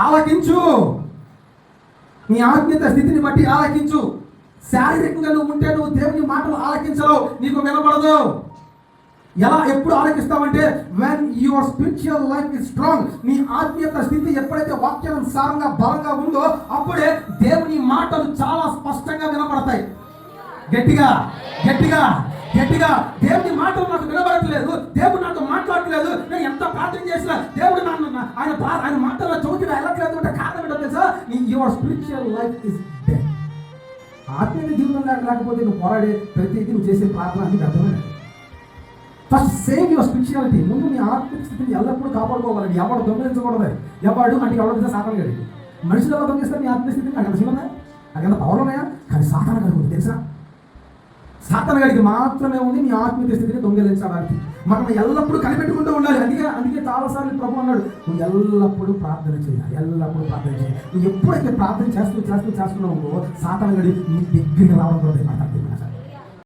ఆలకించు. నీ ఆత్మీయత స్థితిని బట్టి ఆలకించు. శారీరకంగా నువ్వు ఉంటే నువ్వు దేవుని మాటలు ఆలకించవు, నీకు వినబడదు. ఎలా ఎప్పుడు ఆలకిస్తావంటే when your spiritual life is strong. నీ ఆత్మీయత స్థితి ఎప్పుడైతే వాక్యానుసారంగా బలంగా ఉందో అప్పుడే దేవుని మాటలు చాలా స్పష్టంగా వినపడతాయి. గట్టిగా గట్టిగా గట్టిగా దేవుని మాటలు నాకు వినబడట్లేదు, దేవుడు నాతో మాట్లాడట్లేదు, నేను ఎంత ప్రార్థన చేసినా దేవుడు ఆయన మాటల్లో చౌకి వెళ్ళట్లేదు అంటే కారణం ఏంటో తెలుసా? Your spiritual life is dead. ఆత్మీయ జీవితం లేకపోతే నువ్వు పోరాడే ప్రతిదీ నువ్వు చేసే ప్రార్థన నీకు అర్థమైనది. First save your spirituality. ముందు నీ ఆత్మీయ స్థితిని ఎల్లప్పుడూ కాపాడుకోవాలని. ఎవరు దొంగలించకూడదు. ఎవడు అంటే ఎవరు సాతాను గడికి మనుషులు ఎలా దొంగిస్తారు నీ ఆత్మీయ స్థితిని? నాకు ఎంత ఉన్నాయా, నాకు ఎంత పవర్ ఉన్నాయా? కానీ సాతాను గడికి ఉంది తెలుసా? సాతాను గడికి మాత్రమే ఉంది నీ ఆత్మీయ స్థితిని దొంగిలించడానికి. మనం ఎల్లప్పుడూ కనిపెట్టుకుంటూ ఉండాలి. అందుకే చాలాసార్లు ప్రభు అన్నాడు, నువ్వు ఎల్లప్పుడూ ప్రార్థన చేయాలి, ఎల్లప్పుడూ ప్రార్థన చేయాలి. నువ్వు ఎప్పుడైతే ప్రార్థన చేస్తున్నావు సాతాను గడి నీ దగ్గరికి రావడం కూడా